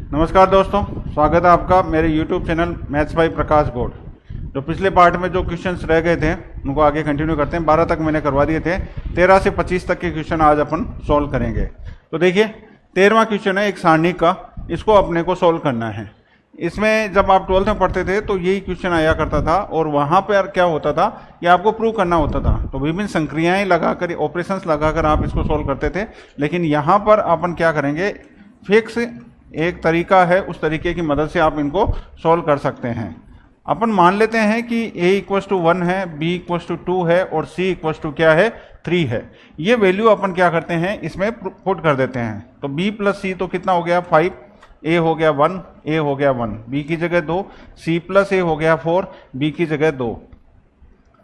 नमस्कार दोस्तों, स्वागत है आपका मेरे YouTube चैनल मैथ्स बाय प्रकाश गौड़। जो पिछले पार्ट में जो क्वेश्चंस रह गए थे उनको आगे कंटिन्यू करते हैं। 12 तक मैंने करवा दिए थे, 13 से 25 तक के क्वेश्चन आज अपन सॉल्व करेंगे। तो देखिए 13वां क्वेश्चन है एक सारणी का, इसको अपने को सॉल्व करना है। इसमें जब आप 12th में पढ़ते थे तो यही क्वेश्चन आया करता था और वहाँ पर क्या होता था, ये आपको प्रूव करना होता था। तो विभिन्न संक्रियाएं लगाकर, ऑपरेशंस लगाकर आप इसको सॉल्व करते थे। लेकिन यहाँ पर अपन क्या करेंगे, फिक्स एक तरीका है, उस तरीके की मदद से आप इनको सॉल्व कर सकते हैं। अपन मान लेते हैं कि a = 1 है, b = 2 है और c = क्या है, 3 है। ये वैल्यू अपन क्या करते हैं, इसमें पुट कर देते हैं। तो b + c तो कितना हो गया 5, a हो गया 1, a हो गया 1, b की जगह 2, c + a हो गया 4, b की जगह 2,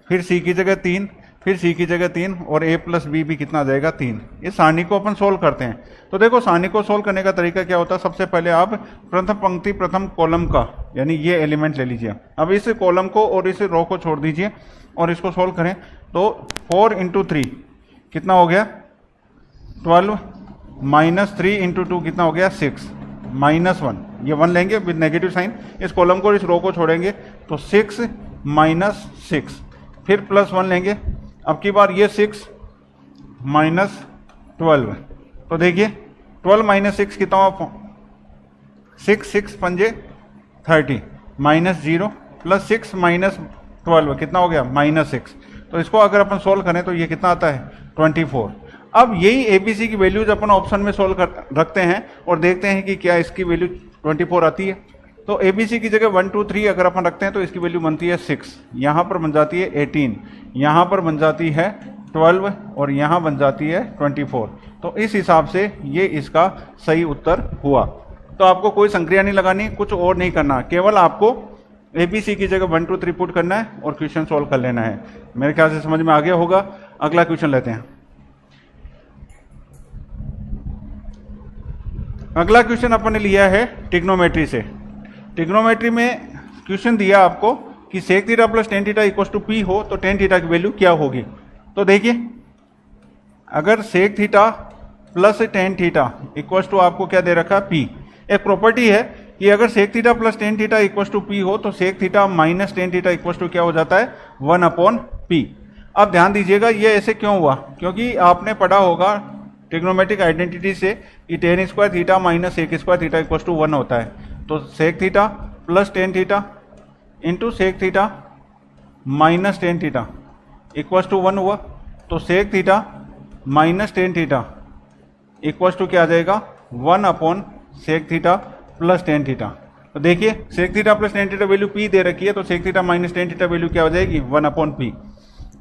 फिर c की जगह 3, फिर c की जगह 3 और a + b भी कितना आ जाएगा 3। इस सारणी को अपन सोल्व करते हैं। तो देखो सारणी को सोल्व करने का तरीका क्या होता है, सबसे पहले आप प्रथम पंक्ति प्रथम कॉलम का यानी ये एलिमेंट ले लीजिए। अब इस कॉलम को और इस रो को छोड़ दीजिए और इसको सोल्व करें। तो 4 × 3 कितना हो गया 12, -3 × 2 कितना हो गया 6, -1, ये 1 लेंगे विद नेगेटिव साइन। इस कॉलम को इस रो को छोड़ेंगे तो 6 - 6, फिर +1 लेंगे। अब की बार ये 6 - 12, तो देखिए 12 - 6 कितना हुआ 6, 6 × 5 = 30, -0 + 6 - 12 कितना हो गया -6। तो इसको अगर अपन सोल्व करें तो ये कितना आता है 24। अब यही एबीसी की वैल्यूज अपन ऑप्शन में सोल्व रखते हैं और देखते हैं कि क्या इसकी वैल्यू 24 आती है। तो एबीसी की जगह 1 2 3 अगर अपन रखते हैं तो इसकी वैल्यू बनती है 6, यहाँ पर बन जाती है 18, यहाँ पर बन जाती है 12 और यहाँ बन जाती है 24। तो इस हिसाब से ये इसका सही उत्तर हुआ। तो आपको कोई संक्रिया नहीं लगानी, कुछ और नहीं करना, केवल आपको एबीसी की जगह 1 2 3 पुट करना है और क्वेश्चन सोल्व कर लेना है। मेरे ख्याल से समझ में आ गया होगा। अगला क्वेश्चन लेते हैं। अगला क्वेश्चन अपन ने लिया है ट्रिग्नोमेट्री से। ट्रिग्नोमेट्री में क्वेश्चन दिया आपको कि sec theta + tan theta = p हो तो tan थीटा की वैल्यू क्या होगी। तो देखिए अगर sec थीटा + tan थीटा = आपको क्या दे रखा है p, एक प्रॉपर्टी है कि अगर sec theta + tan theta = p हो तो sec थीटा - tan थीटा = क्या हो जाता है 1/p। अब ध्यान दीजिएगा ये ऐसे क्यों हुआ, क्योंकि आपने पढ़ा होगा ट्रिग्नोमेट्रिक आइडेंटिटी से कि tan² थीटा - sec² थीटा = 1 होता है। तो sec theta + tan theta into sec theta - tan theta = 1 हुआ। तो sec थीटा - tan थीटा = क्या आ जाएगा 1/sec थीटा + tan थीटा। तो देखिए sec theta + tan theta value p दे रखी है, तो sec theta - tan theta value क्या हो जाएगी 1/p।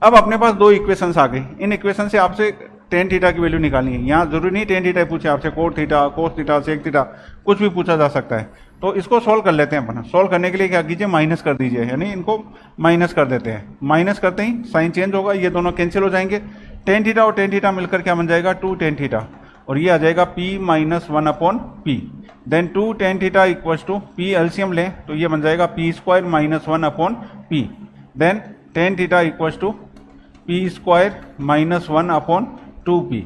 अब अपने पास दो इक्वेशंस आ गई। इन इक्वेशन से आपसे tan थीटा की वैल्यू निकालनी है। यहाँ जरूरी नहीं tan थीटा पूछे आपसे, cot theta, cos theta, sec theta कुछ भी पूछा जा सकता है। तो इसको सोल्व कर लेते हैं अपन। सोल्व करने के लिए क्या कीजिए, माइनस कर दीजिए, यानी इनको माइनस कर देते हैं। माइनस करते ही साइन चेंज होगा, ये दोनों कैंसिल हो जाएंगे। tan थीटा और tan थीटा मिलकर क्या बन जाएगा 2 tan थीटा और ये आ जाएगा p - 1/p। Then 2 tan theta = p, LCM लें तो ये बन जाएगा p² - 1/p। Then tan theta = p² - 1/2p।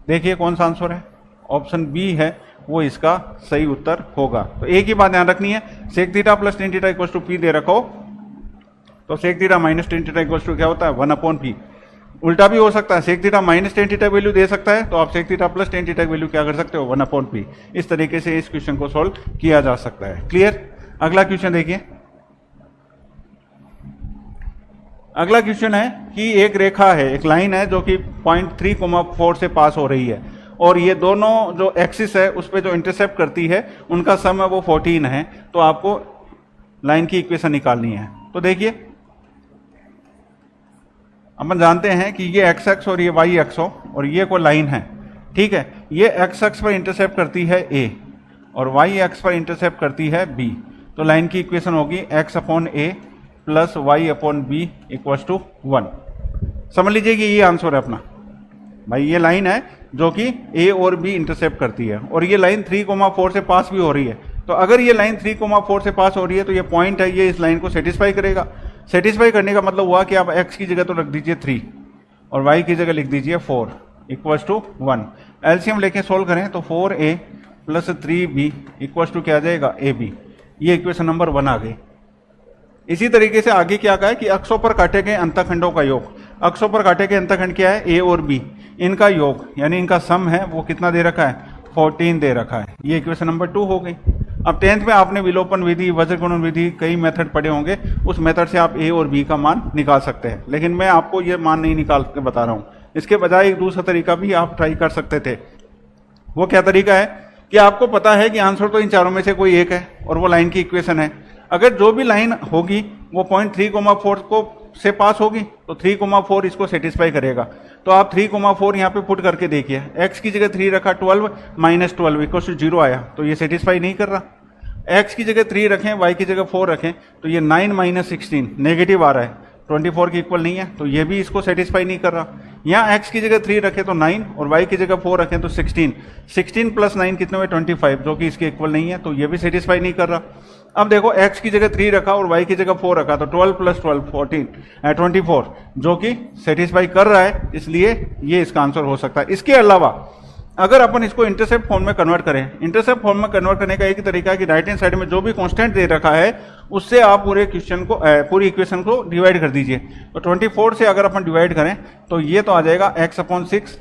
देखिए कौन सा आंसर है, ऑप्शन बी है वो इसका सही उत्तर होगा। तो एक ही बात ध्यान रखनी है, sec theta + tan theta = p दे रखो तो sec थीटा - tan थीटा = क्या होता है 1/p। उल्टा भी हो सकता है, sec theta - tan theta value दे सकता है तो आप sec theta + tan theta value क्या कर सकते हो 1/p। इस तरीके से इस क्वेश्चन को सोल्व किया जा सकता है। क्लियर। अगला क्वेश्चन देखिए। अगला क्वेश्चन है कि एक रेखा है, एक लाइन है जो कि पॉइंट 3,4 से पास हो रही है और ये दोनों जो एक्सिस है उस पर जो इंटरसेप्ट करती है उनका सम है वो 14 है। तो आपको लाइन की इक्वेशन निकालनी है। तो देखिए अपन जानते हैं कि ये एक्स एक्स और ये वाई एक्स हो और ये कोई लाइन है, ठीक है। ये एक्स एक्स पर इंटरसेप्ट करती है ए और वाई एक्स पर इंटरसेप्ट करती है बी। तो लाइन की इक्वेशन होगी x/a + y/b = 1। समझ लीजिए कि ये आंसर है अपना। भाई ये लाइन है जो कि a और b इंटरसेप्ट करती है और ये लाइन 3,4 से पास भी हो रही है। तो अगर ये लाइन 3,4 से पास हो रही है तो ये पॉइंट है, ये इस लाइन को सेटिस्फाई करेगा। सेटिस्फाई करने का मतलब हुआ कि आप x की जगह तो रख दीजिए 3 और y की जगह लिख दीजिए 4 = 1। एलसीएम लेके सोल्व करें तो 4a plus 3b equal to क्या आ जाएगा ab। ये इक्वेशन नंबर 1 आ गई। इसी तरीके से आगे क्या कहा है कि अक्षों पर काटे गए अंतखंडों का योग। अक्षों पर काटे गए अंतखंड क्या है, ए और बी, इनका योग यानी इनका सम है वो कितना दे रखा है, 14 दे रखा है। ये इक्वेशन नंबर 2 हो गई। अब 10th में आपने विलोपन विधि, वज्र गुणन विधि, कई मेथड पढ़े होंगे, उस मेथड से आप ए और बी का मान निकाल सकते हैं, लेकिन मैं आपको ये मान नहीं निकाल के बता रहा हूँ। इसके बजाय एक दूसरा तरीका भी आप ट्राई कर सकते थे। वो क्या तरीका है कि आपको पता है कि आंसर तो इन चारों में से कोई एक है और वो लाइन की इक्वेशन है। अगर जो भी लाइन होगी वो पॉइंट 3,4 को से पास होगी तो 3,4 इसको सेटिस्फाई करेगा। तो आप 3,4 यहाँ पे पुट करके देखिए, x की जगह 3 रखा, 12 माइनस 12 इक्वल टू 0 आया, तो ये सेटिस्फाई नहीं कर रहा। x की जगह 3 रखें, y की जगह 4 रखें, तो ये 9 माइनस 16 नेगेटिव आ रहा है, 24 के इक्वल नहीं है, तो ये भी इसको सेटिस्फाई नहीं कर रहा। यहाँ x की जगह 3 रखें तो 9 और y की जगह 4 रखें तो 16, 16 प्लस 9 कितने में 25, जो कि इसके इक्वल नहीं है, तो ये भी सेटिस्फाई नहीं कर रहा। अब देखो x की जगह 3 रखा और y की जगह 4 रखा, तो 12 प्लस 12 24, जो कि सेटिस्फाई कर रहा है, इसलिए ये इसका आंसर हो सकता है। इसके अलावा अगर अपन इसको इंटरसेप्ट फॉर्म में कन्वर्ट करें, इंटरसेप्ट फॉर्म में कन्वर्ट करने का एक ही तरीका है कि राइट हैंड साइड में जो भी कांस्टेंट दे रखा है उससे आप पूरे क्वेश्चन को, पूरी इक्वेशन को डिवाइड कर दीजिए। तो 24 से अगर अपन डिवाइड करें तो ये तो आ जाएगा x/6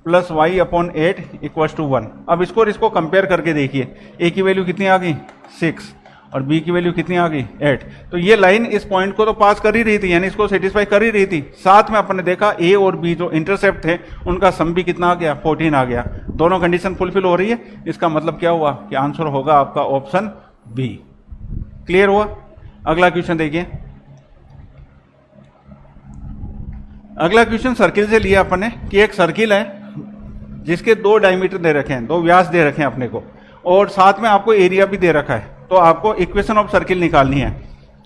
plus y/8 equal to 1। अब इसको और इसको कंपेयर करके देखिए, a की वैल्यू कितनी आ गई 6 और b की वैल्यू कितनी आ गई 8। तो ये लाइन इस पॉइंट को तो पास कर ही रही थी, यानी इसको सेटिस्फाई कर ही रही थी। साथ में अपन ने देखा a और b जो इंटरसेप्ट थे उनका सम भी कितना आ गया, 14 आ गया। दोनों कंडीशन फुलफिल हो रही है। इसका मतलब क्या हुआ कि आंसर होगा आपका ऑप्शन बी। क्लियर हुआ? अगला क्वेश्चन देखिए। अगला क्वेश्चन सर्किल से लिया अपन ने कि एक सर्किल है जिसके 2 डायमीटर दे रखे हैं, 2 व्यास दे रखे हैं अपने को, और साथ में आपको एरिया भी दे रखा है। तो आपको इक्वेशन ऑफ सर्किल निकालनी है।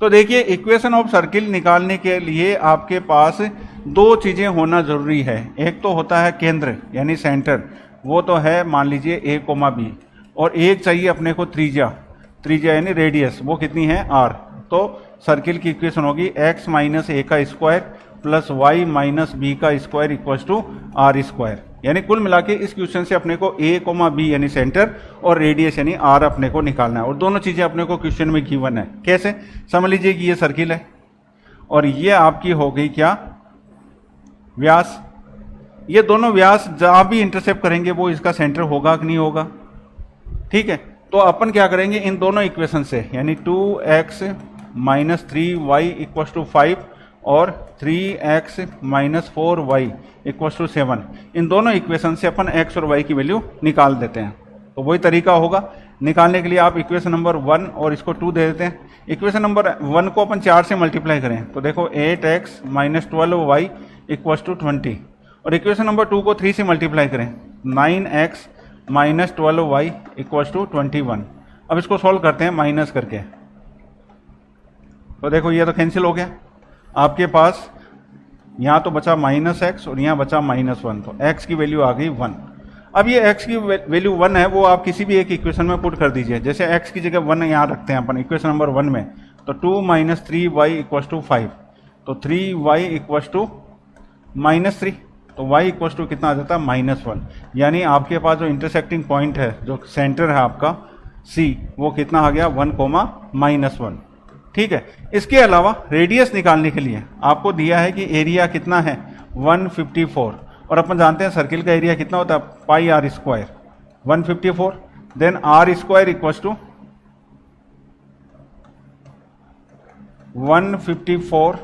तो देखिए, इक्वेशन ऑफ सर्किल निकालने के लिए आपके पास 2 चीजें होना जरूरी है। एक तो होता है केंद्र यानी सेंटर, वो तो है मान लीजिए a, b, और एक चाहिए अपने को त्रिज्या, त्रिज्या यानी रेडियस, वो कितनी है r। तो सर्किल की इक्वेशन होगी x माइनस a का square plus y minus b का square equal to r square. यानी कुल मिला के इस क्वेश्चन से अपने को a, b यानी सेंटर और रेडियस यानी r अपने को निकालना है, और दोनों चीजें अपने को क्वेश्चन में गिवन है। कैसे? समझ लीजिए कि ये सर्किल है और ये आपकी हो गई क्या, व्यास। ये दोनों व्यास जहां भी इंटरसेप्ट करेंगे वो इसका सेंटर होगा कि नहीं होगा। ठीक है, तो अपन क्या करेंगे, इन दोनों इक्वेशन से यानी 2x minus 3y equal to 5 और 3x minus 4y equal to 7, इन दोनों इक्वेशन से अपन x और y की वैल्यू निकाल देते हैं। तो वही तरीका होगा निकालने के लिए। आप इक्वेशन नंबर 1 और इसको 2 दे देते हैं। इक्वेशन नंबर 1 को अपन 4 से मल्टीप्लाई करें तो देखो 8x minus 12y equal to 20, और इक्वेशन नंबर 2 को 3 से मल्टीप्लाई करें 9x minus 12y equal to 21। अब इसको सॉल्व करते हैं माइनस करके, तो देखो ये तो कैंसिल हो गया। आपके पास यहाँ तो बचा माइनस एक्स और यहाँ बचा माइनस 1, तो x की वैल्यू आ गई 1। अब ये x की वैल्यू 1 है, वो आप किसी भी एक इक्वेशन में पुट कर दीजिए। जैसे x की जगह 1 यहाँ रखते हैं अपन इक्वेशन नंबर 1 में, तो 2 माइनस 3y इक्वल टू 5, तो 3y इक्वल टू माइनस 3, तो y इक्वल टू कितना आ जाता है -1। यानी आपके पास जो इंटरसेक्टिंग पॉइंट है, जो सेंटर है आपका C, वो कितना आ गया 1, -1। ठीक है। इसके अलावा रेडियस निकालने के लिए आपको दिया है कि एरिया कितना है 154, और अपन जानते हैं सर्किल का एरिया कितना होता है pi r square 154, then r square equal to 154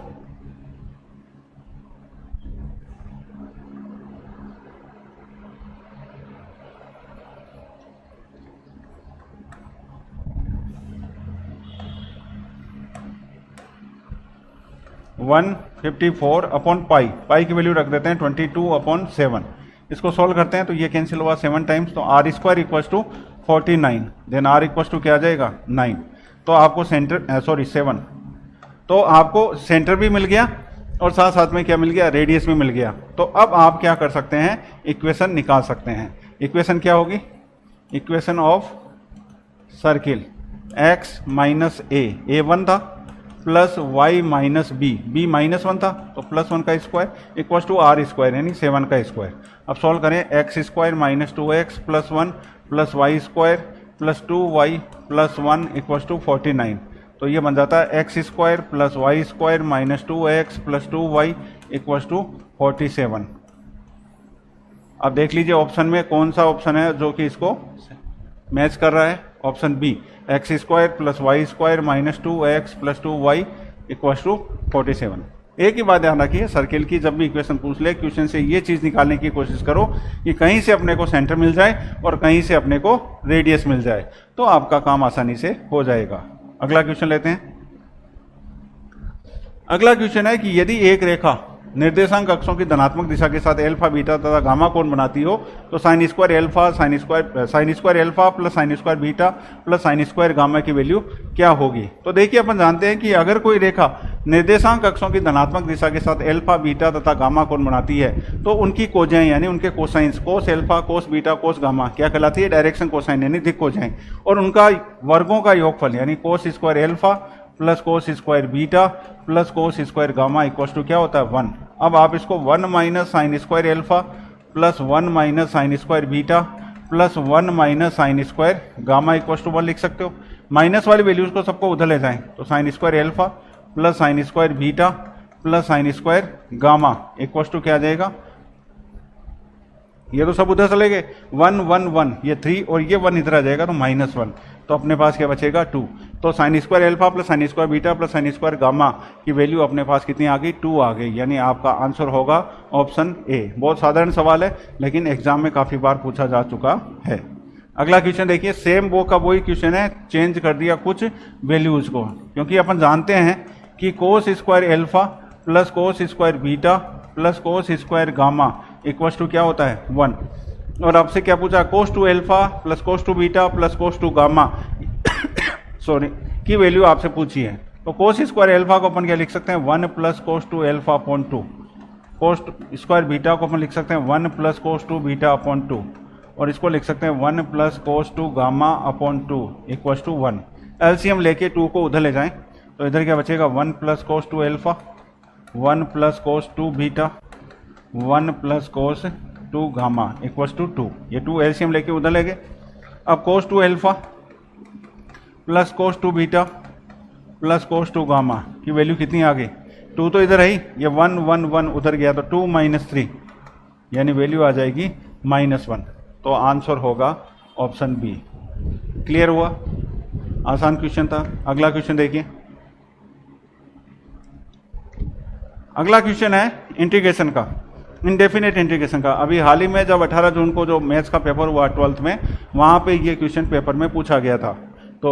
154 upon pi, pi की वैल्यू रख देते हैं 22/7। इसको सॉल्व करते हैं तो ये कैंसिल हुआ 7 टाइम्स, तो R square equal to 49, then R equal to क्या आ जाएगा 9। तो आपको सेंटर 7, तो आपको सेंटर भी मिल गया और साथ साथ में क्या मिल गया, रेडियस भी मिल गया। तो अब आप क्या कर सकते हैं, इक्वेशन निकाल सकते हैं। इक्वेशन क्या होगी, equation of circle x minus a 1 था, प्लस y माइनस b -1 था, तो +1 का square equal to R square यानी 7 का स्क्वायर। अब सॉल्व करें, x square minus 2x plus 1 plus Y square plus 2y plus 1 equals to 49। तो ये बन जाता है X square plus Y square minus 2x plus 2y equals to 47। अब देख लीजिए ऑप्शन में कौन सा ऑप्शन है जो कि इसको मैच कर रहा है। Option B, X square plus Y square minus 2x plus 2y equals to 47। एक ही बात ध्यान रखिए, सर्किल की जब भी इक्वेशन पूछ ले, क्वेश्चन से ये चीज निकालने की कोशिश करो कि कहीं से अपने को सेंटर मिल जाए और कहीं से अपने को रेडियस मिल जाए, तो आपका काम आसानी से हो जाएगा। अगला क्वेश्चन लेते हैं। अगला क्वेश्चन है कि यदि एक रेखा निर्देशांक अक्षों की धनात्मक दिशा के साथ अल्फा बीटा तथा गामा कोण बनाती हो तो sine square alpha sign square alpha plus sine square beta plus sine square gamma की वैल्यू क्या होगी। तो देखिए अपन जानते हैं कि अगर कोई रेखा निर्देशांक अक्षों की धनात्मक दिशा के साथ अल्फा बीटा तथा गामा कोण बनाती है तो उनकी कोजाएं यानी उनके cosines cos alpha cos beta cos gamma क्या कहलाती है, डायरेक्शन कोसाइन यानी दिक् कोजाएं, और उनका वर्गों का योगफल यानी cos square alpha plus cos square beta plus cos square gamma equals to क्या होता है 1। अब आप इसको 1 minus sine square alpha plus 1 minus sine square beta plus 1 minus sine square gamma equals to 1 लिख सकते हो। माइनस वाली वैल्यूज को सबको उधर ले जाएं तो sine square alpha plus sine square beta plus sine square gamma equals to क्या आ जाएगा, ये तो सब उधर चले गए 1 1 1, ये 3 और ये 1 इधर आ जाएगा तो -1, तो अपने पास क्या बचेगा 2। तो sine square alpha plus sine square beta plus sine square gamma की वैल्यू अपने पास कितनी आ गई, 2 आ गई, यानी आपका आंसर होगा ऑप्शन ए। बहुत साधारण सवाल है लेकिन एग्जाम में काफी बार पूछा जा चुका है। अगला क्वेश्चन देखिए, सेम वो का वही क्वेश्चन है, चेंज कर दिया कुछ वैल्यूज को, क्योंकि अपन जानते हैं कि cos square alpha plus cos square beta plus cos square gamma equals to क्या होता है 1। और आपसे क्या पूछा, cos two alpha plus cos two beta plus cos two gamma sorry की वैल्यू आपसे पूछी है। तो कोस स्क्वायर अल्फा को अपन क्या लिख सकते हैं 1 plus cos two alpha upon 2, cos square beta को अपन लिख सकते हैं 1 plus cos two beta upon 2, और इसको लिख सकते हैं 1 plus cos two gamma upon 2 equals to 1। LCM लेके 2 को उधर ले जाएं तो इधर क्या बचेगा 1 plus cos two alpha 1 plus cos two beta 1 plus cos two gamma equals to 2। ये 2 एलसीएम लेके उधर ले गए। अब cos two alpha plus cos two beta plus cos two gamma की वैल्यू कितनी आ गई, 2 तो इधर है ही, ये 1 1 1 उधर गया तो 2 माइनस 3 यानी वैल्यू आ जाएगी -1। तो आंसर होगा ऑप्शन बी। क्लियर हुआ, आसान क्वेश्चन था। अगला क्वेश्चन देखिए। अगला क्वेश्चन है इंटीग्रेशन का, इनडेफिनेट इंटीग्रेशन का। अभी हाल ही में जब 18 जून को जो मैथ्स का पेपर हुआ 12th में, वहाँ पे ये क्वेश्चन पेपर में पूछा गया था। तो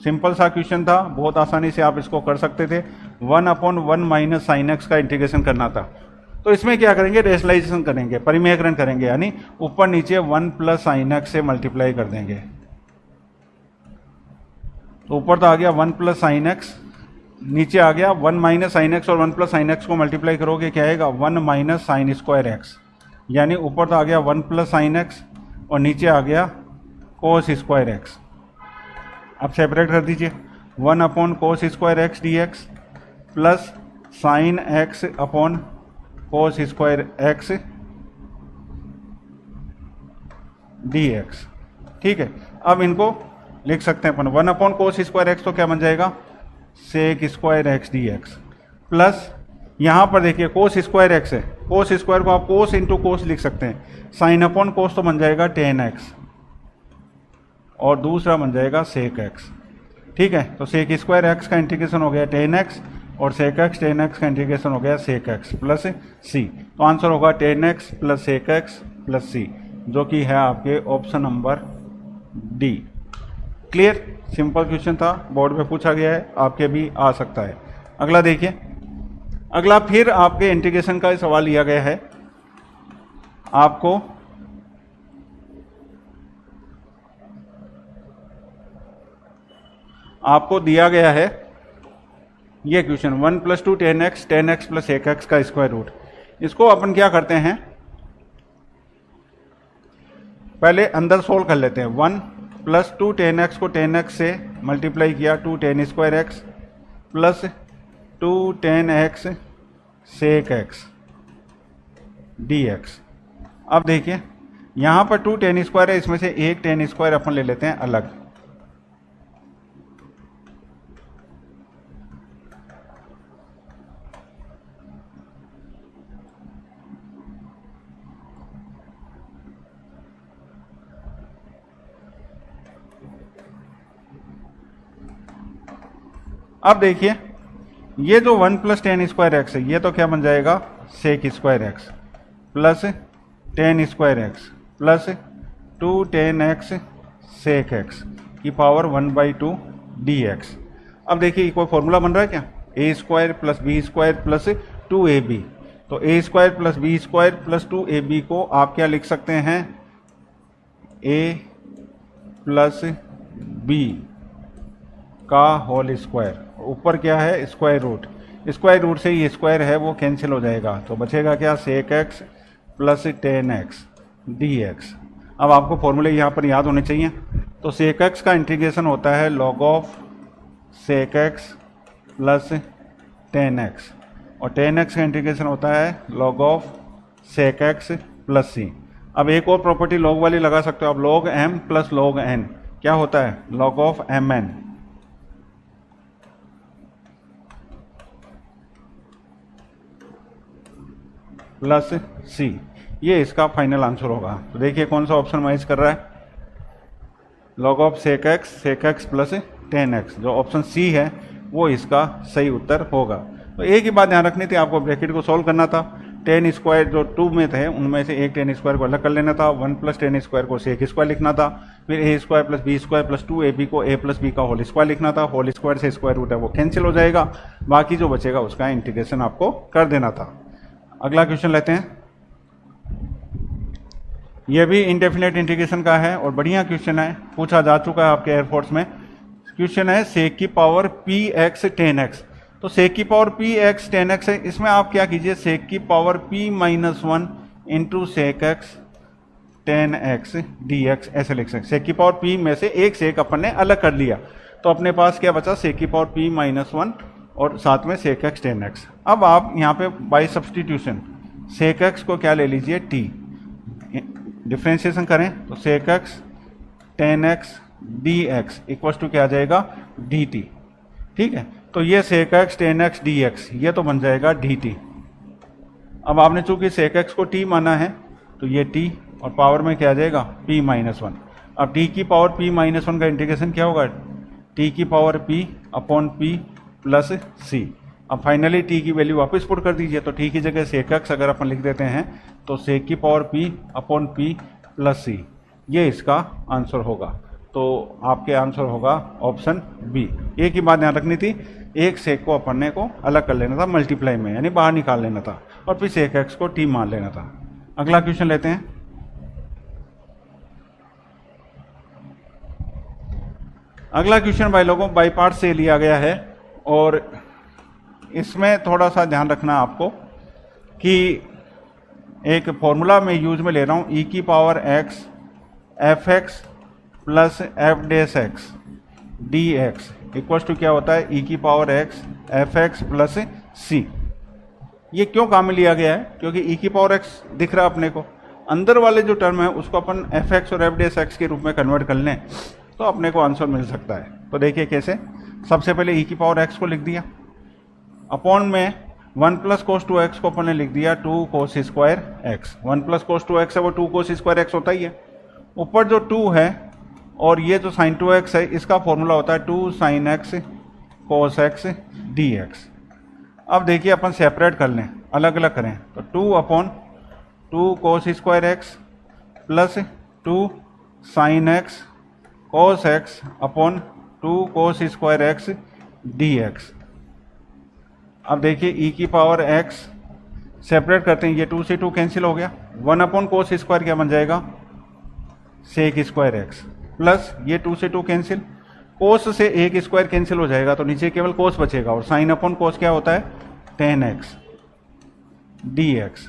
सिंपल सा क्वेश्चन था, बहुत आसानी से आप इसको कर सकते थे। 1/1 माइनस साइन एक्स का इंटीग्रेशन करना था। तो इसमें क्या करेंगे, रेशनलाइजेशन करेंगे, परिमेयकरण करेंगे, यानी ऊपर नीचे 1 प्लस साइन एक्स से मल्टीप्लाई कर देंगे। तो ऊपर तो आ गया 1 प्लस साइन एक्स, नीचे आ गया 1 माइनस साइन एक्स, और 1 प्लस साइन एक्स को मल्टीप्लाई करोगे क्या आएगा 1 माइनस साइन स्क्वायर एक्स, यानी ऊपर तो आ गया 1 प्लस साइन एक्स और नीचे आ गया कोस स्क्वायर एक्स। अब सेपरेट कर दीजिए, 1 upon cos square X D X plus sine X upon cos square X D X. ठीक है, अब इनको लिख सकते हैं अपन 1 अपॉन कोस स्क्वायर एक्स तो क्या बन जाएगा sec square X D X, plus यहाँ पर देखिए कोस स्क्वायर एक्स है, कोस स्क्वायर को आप कोस इंटू कोस लिख सकते हैं, साइन अपॉन कोस तो बन जाएगा टेन एक्स और दूसरा बन जाएगा सेक एक्स। ठीक है, तो सेक स्क्वायर एक्स का इंटीग्रेशन हो गया टेन एक्स और सेक एक्स टेन एक्स का इंटीग्रेशन हो गया सेक एक्स प्लस सी। तो आंसर होगा tan x plus sec x plus c, जो कि है आपके option number D. Clear, simple question था, बोर्ड पे पूछा गया है, आपके भी आ सकता है। अगला देखिए, अगला फिर आपके इंटीग्रेशन का सवाल लिया गया है। आपको दिया गया है ये क्वेश्चन 1 प्लस 2 10 एक्स प्लस एक एक्स का स्क्वायर रूट। इसको अपन क्या करते हैं, पहले अंदर सोल्व कर लेते हैं। 1 प्लस 2 10 एक्स को 10 एक्स से मल्टीप्लाई किया 2 10 square X plus 2 10 X sec X D X. अब देखिए यहाँ पर 2 tan स्क्वायर है, इसमें से एक tan स्क्वायर अपन ले लेते हैं अलग। अब देखिए ये जो 1 प्लस tan स्क्वायर एक्स है, ये तो क्या बन जाएगा sec square X plus tan square X plus 2 tan X sec X की पावर 1/2 dx। अब देखिए कोई फॉर्मूला बन रहा है क्या, a square plus B square plus 2ab। तो a square plus B square plus 2ab को आप क्या लिख सकते हैं, a प्लस b का होल स्क्वायर, ऊपर क्या है स्क्वायर रूट, स्क्वायर रूट से ये स्क्वायर है वो कैंसिल हो जाएगा, तो बचेगा क्या sec x plus tan X dx। अब आपको फॉर्मूले यहाँ पर याद होने चाहिए। तो सेक एक्स का इंटीग्रेशन होता है log of sec x plus tan X, और tan एक्स का इंटीग्रेशन होता है log of sec x plus c। अब एक और प्रॉपर्टी log वाली लगा सकते हो आप, log m plus log n क्या होता है log of mn plus c। ये इसका फाइनल आंसर होगा। तो देखिए कौन सा ऑप्शन मैच कर रहा है, log of sec x plus tan X, जो ऑप्शन सी है वो इसका सही उत्तर होगा। तो एक ही बात ध्यान रखनी थी, आपको ब्रैकेट को सॉल्व करना था। tan स्क्वायर जो 2 में थे उनमें से एक tan स्क्वायर को अलग कर लेना था, 1 प्लस tan स्क्वायर को सेक स्क्वायर लिखना था, फिर a square plus B square plus 2ab को a प्लस बी का होल स्क्वायर लिखना था। होल स्क्वायर से स्क्वायर रूट है वो कैंसिल हो जाएगा, बाकी जो बचेगा उसका इंटीग्रेशन आपको कर देना था। अगला क्वेश्चन लेते हैं, यह भी इंडेफिनेट इंटीग्रेशन का है और बढ़िया क्वेश्चन है, पूछा जा चुका है आपके एयरफोर्स में। क्वेश्चन है सेक की power P X tan X. तो सेक की power P X tan X है, इसमें आप क्या कीजिए सेक की power p minus 1 into sec X tan X dx ऐसे लिख सकते। सेक की पावर p में से एक सेक अपन ने अलग कर लिया, तो अपने पास क्या बचा सेक की पावर p माइनस 1 और साथ में सेक एक्स tan एक्स। अब आप यहाँ पे बाई सब्सटीट्यूशन सेक एक्स को क्या ले लीजिए t, डिफ्रेंशिएशन करें तो sec X tan X dx equals to क्या आ जाएगा dt। ठीक है, तो ये sec X tan X dx ये तो बन जाएगा dt। अब आपने चूंकि सेक एक्स को t माना है तो ये t और पावर में क्या आ जाएगा p माइनस 1। अब t की पावर p माइनस 1 का इंटीग्रेशन क्या होगा, t की power p upon p plus c। अब फाइनली t की वैल्यू वापस पुट कर दीजिए, तो t की जगह सेक एक्स अगर अपन लिख देते हैं तो सेक की power p upon p plus c, ये इसका आंसर होगा। तो आपके आंसर होगा ऑप्शन बी। एक ही बात ध्यान रखनी थी, एक सेक को अपन ने को अलग कर लेना था मल्टीप्लाई में, यानी बाहर निकाल लेना था, और फिर सेक एक्स को t मान लेना था। अगला क्वेश्चन लेते हैं, अगला क्वेश्चन भाई लोगों बाई पार्ट से लिया गया है, और इसमें थोड़ा सा ध्यान रखना आपको कि एक फॉर्मूला मैं यूज में ले रहा हूँ, e की power x F X plus F dash X D X equals to क्या होता है e की power x F X plus c। ये क्यों काम में लिया गया है, क्योंकि e की पावर x दिख रहा है अपने को, अंदर वाले जो टर्म है उसको अपन एफ एक्स और एफ डेस एक्स के रूप में कन्वर्ट कर लें तो अपने को आंसर मिल सकता है। तो देखिए कैसे, सबसे पहले e की पावर x को लिख दिया, अपॉन में 1 प्लस कोस 2x को अपन ने लिख दिया 2 कोस स्क्वायर x। 1 प्लस कोस 2x है वो 2 कोस स्क्वायर x होता ही है, ऊपर जो 2 है और ये जो साइन 2x है इसका फॉर्मूला होता है 2 sine x cos x dx। अब देखिए अपन सेपरेट कर लें, अलग अलग करें, तो 2 upon 2 cos square x plus 2 sine x cos x upon 2 cos square x dx। अब देखिए e की पावर x सेपरेट करते हैं, ये 2 से 2 कैंसिल हो गया, 1 अपॉन कोस स्क्वायर क्या बन जाएगा सेक स्क्वायर x, प्लस ये 2 से 2 कैंसिल, कोस से एक स्क्वायर कैंसिल हो जाएगा तो नीचे केवल कोस बचेगा, और साइन अपॉन कोस क्या होता है tan x dx।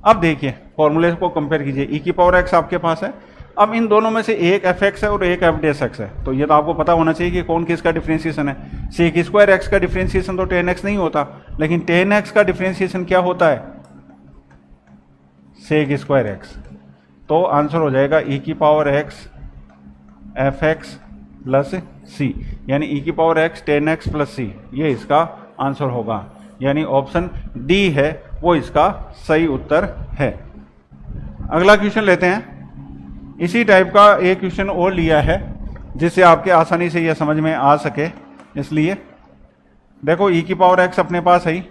अब देखिए फॉर्मूले को कंपेयर कीजिए, e की पावर x आपके पास है, अब इन दोनों में से एक एफ एक्स है और एक एफ डेस एक्स है, तो ये तो आपको पता होना चाहिए कि कौन किसका डिफरेंशिएशन है। सेक स्क्वायर एक्स का डिफरेंशिएशन तो tan x नहीं होता, लेकिन tan x का डिफरेंशिएशन क्या होता है सेक स्क्वायर एक्स। तो आंसर हो जाएगा e की पावर x fx प्लस सी, यानी e की पावर x 10x प्लस सी, ये इसका आंसर होगा। यानी ऑप्शन डी है वो इसका सही उत्तर है। अगला क्वेश्चन लेते हैं। इसी टाइप का एक क्वेश्चन और लिया है जिससे आपके आसानी से यह समझ में आ सके, इसलिए देखो e की पावर x अपने पास है,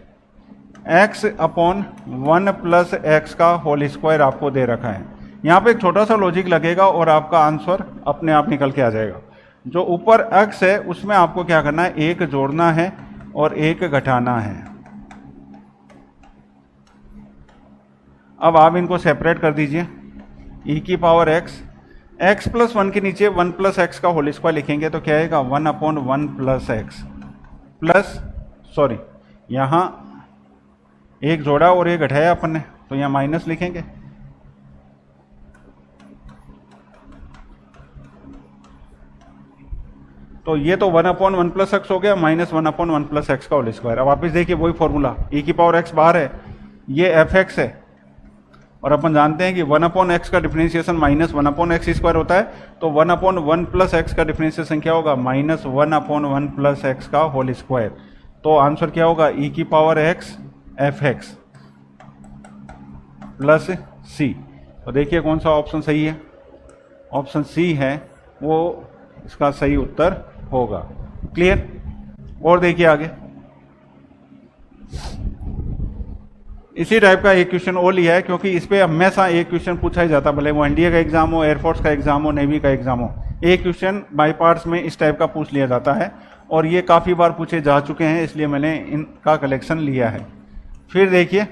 x अपॉन 1 प्लस एक्स का होल स्क्वायर आपको दे रखा है। यहाँ पे एक छोटा सा लॉजिक लगेगा और आपका आंसर अपने आप निकल के आ जाएगा। जो ऊपर x है उसमें आपको क्या करना है, एक जोड़ना है और एक घटाना है। अब आप इनको सेपरेट कर दीजिए। e की पावर x प्लस 1 के नीचे 1 प्लस एक्स का होल स्क्वायर लिखेंगे तो क्या आएगा, 1 upon 1 plus x plus, sorry यहाँ एक जोड़ा और एक घटाया अपन ने तो यहाँ माइनस लिखेंगे। तो ये तो 1 अपॉन 1 प्लस एक्स हो गया, माइनस 1 अपॉन 1 प्लस एक्स का होल स्क्वायर। अब वापस देखिए वही फॉर्मूला, e की पावर x बाहर है, ये fx है और अपन जानते हैं कि 1 अपॉन एक्स का differentiation minus 1 upon x square होता है। तो 1 अपॉन 1 प्लस एक्स का डिफरेंशिएशन क्या होगा, माइनस 1 अपॉन 1 प्लस एक्स का होल स्क्वायर। तो आंसर क्या होगा, e की power x fx plus c. तो देखिए कौन सा ऑप्शन सही है, ऑप्शन सी है वो इसका सही उत्तर होगा। क्लियर। और देखिए आगे इसी टाइप का एक क्वेश्चन और लिया है, क्योंकि इस पे हमेशा एक क्वेश्चन पूछा ही जाता है, भले वो एनडीए का एग्जाम हो, एयरफोर्स का एग्जाम हो, नेवी का एग्जाम हो, एक क्वेश्चन बाई पार्ट्स में इस टाइप का पूछ लिया जाता है और ये काफ़ी बार पूछे जा चुके हैं, इसलिए मैंने इनका कलेक्शन लिया है। फिर देखिए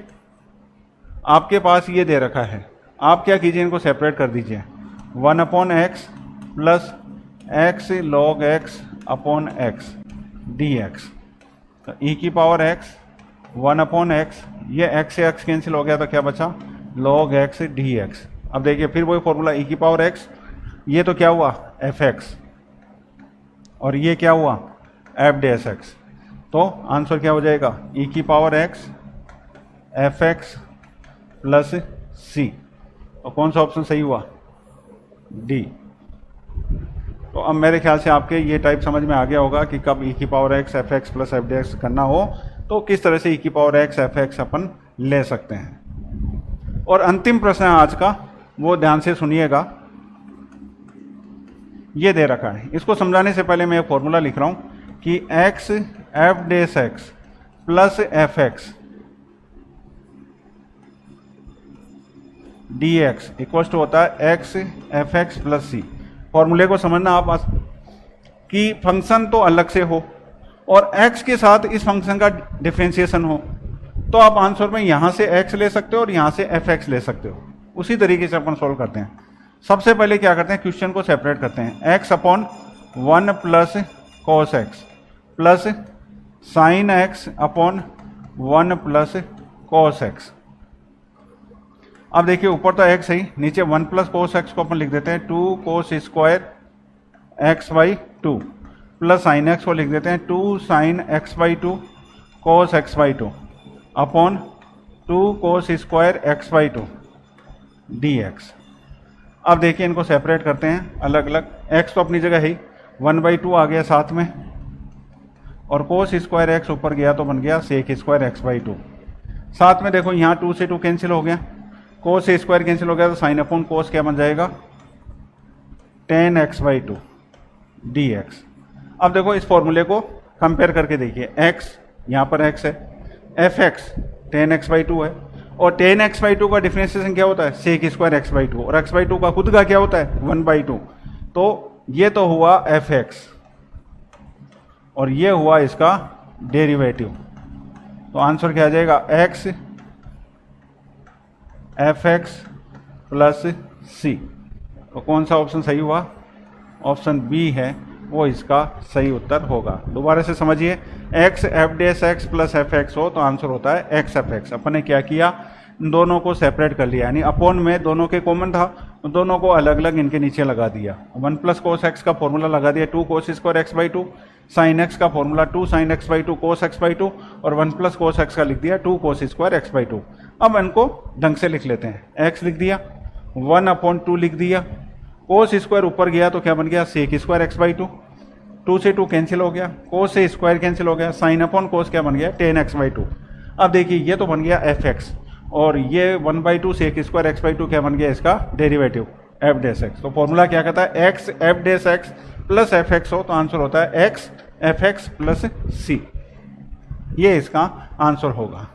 आपके पास ये दे रखा है, आप क्या कीजिए, इनको सेपरेट कर दीजिए। 1 upon x plus x log x upon x D x. तो ई की पावर एक्स 1 अपॉन एक्स, ये x से x कैंसिल हो गया तो क्या बचा, log x डी एक्स। अब देखिए फिर वही फॉर्मूला, e की पावर x, ये तो क्या हुआ fx और ये क्या हुआ f डैश x। तो आंसर क्या हो जाएगा, e की power x fx plus c। तो कौन सा ऑप्शन सही हुआ, डी। तो अब मेरे ख्याल से आपके ये टाइप समझ में आ गया होगा कि कब e की power x fx plus f dash करना हो तो किस तरह से e की पावर x fx अपन ले सकते हैं। और अंतिम प्रश्न है आज का, वो ध्यान से सुनिएगा। ये दे रखा है, इसको समझाने से पहले मैं फॉर्मूला लिख रहा हूं कि x f dash x plus fx dx equal to होता है x fx प्लस c। फॉर्मूले को समझना आप कि फंक्शन तो अलग से हो और x के साथ इस फंक्शन का डिफरेंशिएशन हो, तो आप आंसर में यहां से x ले सकते हो और यहां से fx ले सकते हो। उसी तरीके से अपन सोल्व करते हैं। सबसे पहले क्या करते हैं, क्वेश्चन को सेपरेट करते हैं। x upon 1 plus cos x plus sine X upon 1 plus cos x. अब देखिए ऊपर तो x है, नीचे 1 प्लस कोस एक्स को अपन लिख देते हैं 2 cos square x by 2 plus sine x को लिख देते हैं 2 sine x by 2 cos x by 2 upon 2 cos square x by 2 D X. अब देखिए इनको सेपरेट करते हैं अलग अलग। x तो अपनी जगह है, 1/2 आ गया साथ में और कोस स्क्वायर एक्स ऊपर गया तो बन गया सेक स्क्वायर एक्स बाई 2। साथ में देखो यहाँ 2 से 2 कैंसिल हो गया, कोस स्क्वायर कैंसिल हो गया तो साइन अपॉन कोस क्या बन जाएगा 10 एक्स बाई 2 डी एक्स। अब देखो इस फॉर्मूले को कंपेयर करके देखिए, x यहाँ पर x है, fx 10 एक्स बाई 2 है और 10 एक्स बाई 2 का डिफरेंशिएशन क्या होता है सेक स्क्वायर एक्स बाई 2 और x बाई 2 का खुद का क्या होता है 1/2। तो ये तो हुआ fx और ये हुआ इसका डेरिवेटिव। तो आंसर क्या आ जाएगा x fx प्लस c। तो कौन सा ऑप्शन सही हुआ, ऑप्शन बी है वो इसका सही उत्तर होगा। दोबारा से समझिए, x f dash x plus fx हो तो आंसर होता है x fx। अपन ने क्या किया, दोनों को सेपरेट कर लिया, यानी अपॉन में दोनों के कॉमन था, दोनों को अलग अलग इनके नीचे लगा दिया। 1 प्लस कोस एक्स का फॉर्मूला लगा दिया 2 cos square x by 2, sine x का formula 2 sine x by 2 cos x by 2 और 1 प्लस कोस एक्स का लिख दिया 2 कोस स्क्वायर एक्स बाई 2। अब इनको ढंग से लिख लेते हैं, x लिख दिया 1/2 लिख दिया। कोस स्क्वायर ऊपर गया तो क्या बन गया, सेक स्क्वायर एक्स बाई 2, 2 से 2 कैंसिल हो गया, कोस से स्क्वायर कैंसिल हो गया, साइन अपॉन कोस क्या बन गया, टेन एक्स बाई 2। अब देखिए ये तो बन गया एफ एक्स, और ये 1/2 सेक स्क्वायर एक्स बाई 2 क्या बन गया, इसका डेरिवेटिव एफ डेस एक्स। तो फॉर्मूला क्या कहता है, x F dash x plus F x हो तो आंसर होता है एक्स एफ एक्स प्लस सी, ये इसका आंसर होगा।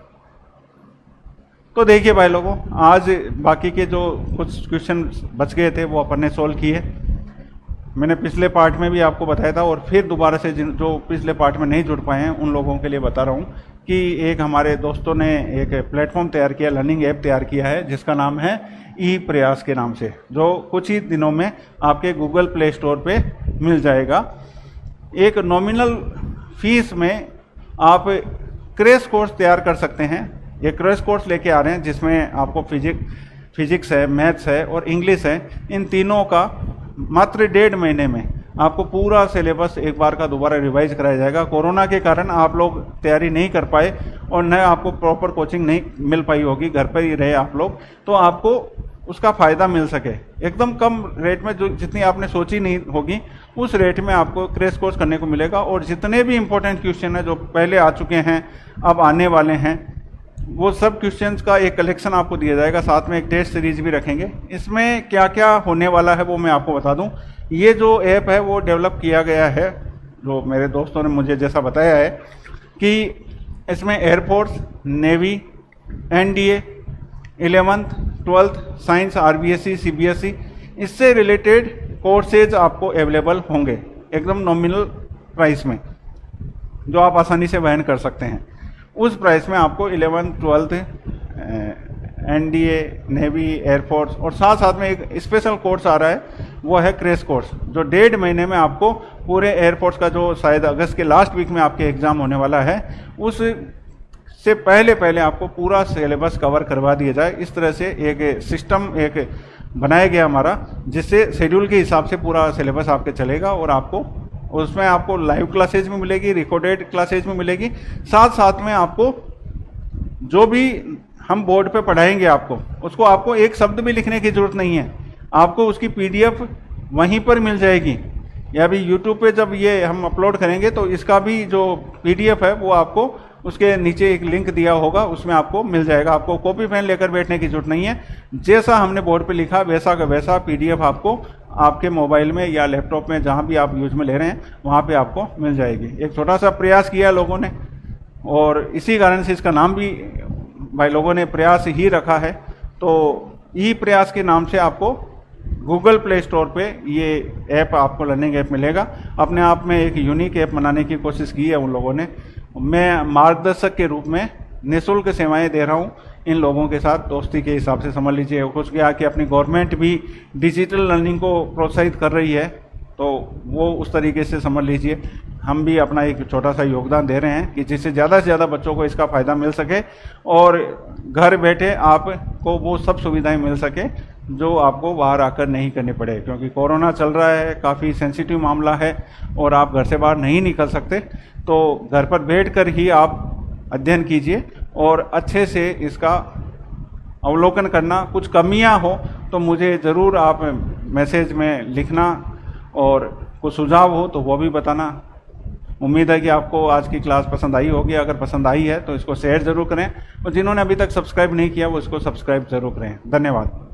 तो देखिए भाई लोगों, आज बाकी के जो कुछ क्वेश्चन बच गए थे वो अपन ने सोल्व किए। मैंने पिछले पार्ट में भी आपको बताया था, और फिर दोबारा से जो पिछले पार्ट में नहीं जुड़ पाए हैं उन लोगों के लिए बता रहा हूँ कि एक हमारे दोस्तों ने एक प्लेटफॉर्म तैयार किया, लर्निंग ऐप तैयार किया है जिसका नाम है ई प्रयास के नाम से, जो कुछ ही दिनों में आपके गूगल प्ले स्टोर पे मिल जाएगा। एक नॉमिनल फीस में आप क्रैश कोर्स तैयार कर सकते हैं। ये क्रैश कोर्स लेके आ रहे हैं जिसमें आपको फिजिक्स है, मैथ्स है और इंग्लिश है, इन तीनों का मात्र 1.5 महीने में आपको पूरा सिलेबस एक बार का दोबारा रिवाइज कराया जाएगा। कोरोना के कारण आप लोग तैयारी नहीं कर पाए और न आपको प्रॉपर कोचिंग नहीं मिल पाई होगी, घर पर ही रहे आप लोग, तो आपको उसका फ़ायदा मिल सके एकदम कम रेट में, जो जितनी आपने सोची नहीं होगी उस रेट में आपको क्रैश कोर्स करने को मिलेगा। और जितने भी इंपॉर्टेंट क्वेश्चन हैं जो पहले आ चुके हैं, अब आने वाले हैं, वो सब क्वेश्चंस का एक कलेक्शन आपको दिया जाएगा, साथ में एक टेस्ट सीरीज भी रखेंगे। इसमें क्या क्या होने वाला है वो मैं आपको बता दूं। ये जो ऐप है वो डेवलप किया गया है, जो मेरे दोस्तों ने मुझे जैसा बताया है कि इसमें air force, navy, NDA, 11th 12th science, RBSE, CBSE, इससे रिलेटेड कोर्सेज आपको अवेलेबल होंगे एकदम नॉमिनल प्राइस में, जो आप आसानी से वहन कर सकते हैं। उस प्राइस में आपको 11th 12th NDA, navy, air force, और साथ साथ में एक स्पेशल कोर्स आ रहा है, वो है क्रैश कोर्स, जो 1.5 महीने में आपको पूरे एयरफोर्स का, जो शायद अगस्त के लास्ट वीक में आपके एग्जाम होने वाला है, उस से पहले आपको पूरा सिलेबस कवर करवा दिया जाए। इस तरह से एक सिस्टम एक बनाया गया हमारा, जिससे शेड्यूल के हिसाब से पूरा सिलेबस आपके चलेगा, और आपको उसमें आपको लाइव क्लासेज में मिलेगी, रिकॉर्डेड क्लासेज में मिलेगी, साथ साथ में आपको जो भी हम बोर्ड पे पढ़ाएंगे उसको आपको एक शब्द भी लिखने की जरूरत नहीं है, आपको उसकी पीडीएफ वहीं पर मिल जाएगी, या भी यूट्यूब पे जब ये हम अपलोड करेंगे तो इसका भी जो पीडीएफ है वो आपको उसके नीचे एक लिंक दिया होगा, उसमें आपको मिल जाएगा। आपको कॉपी पेन लेकर बैठने की जरूरत नहीं है, जैसा हमने बोर्ड पे लिखा वैसा का वैसा पीडीएफ आपको आपके मोबाइल में या लैपटॉप में, जहाँ भी आप यूज में ले रहे हैं, वहाँ पे आपको मिल जाएगी। एक छोटा सा प्रयास किया लोगों ने, और इसी कारण से इसका नाम भी भाई लोगों ने प्रयास ही रखा है। तो ई प्रयास के नाम से आपको गूगल प्ले स्टोर पे ये ऐप, आपको लर्निंग ऐप मिलेगा। अपने आप में एक यूनिक ऐप बनाने की कोशिश की है उन लोगों ने। मैं मार्गदर्शक के रूप में निःशुल्क सेवाएं दे रहा हूं इन लोगों के साथ, दोस्ती के हिसाब से समझ लीजिए। कुछ क्या कि अपनी गवर्नमेंट भी डिजिटल लर्निंग को प्रोत्साहित कर रही है, तो वो उस तरीके से समझ लीजिए। हम भी अपना एक छोटा सा योगदान दे रहे हैं कि जिससे ज़्यादा से ज़्यादा बच्चों को इसका फ़ायदा मिल सके, और घर बैठे आपको वो सब सुविधाएं मिल सके जो आपको बाहर आकर नहीं करनी पड़े, क्योंकि कोरोना चल रहा है, काफ़ी सेंसिटिव मामला है, और आप घर से बाहर नहीं निकल सकते। तो घर पर बैठकर ही आप अध्ययन कीजिए, और अच्छे से इसका अवलोकन करना। कुछ कमियां हो तो मुझे ज़रूर आप मैसेज में लिखना, और कुछ सुझाव हो तो वो भी बताना। उम्मीद है कि आपको आज की क्लास पसंद आई होगी। अगर पसंद आई है तो इसको शेयर ज़रूर करें, और जिन्होंने अभी तक सब्सक्राइब नहीं किया वो इसको सब्सक्राइब ज़रूर करें। धन्यवाद।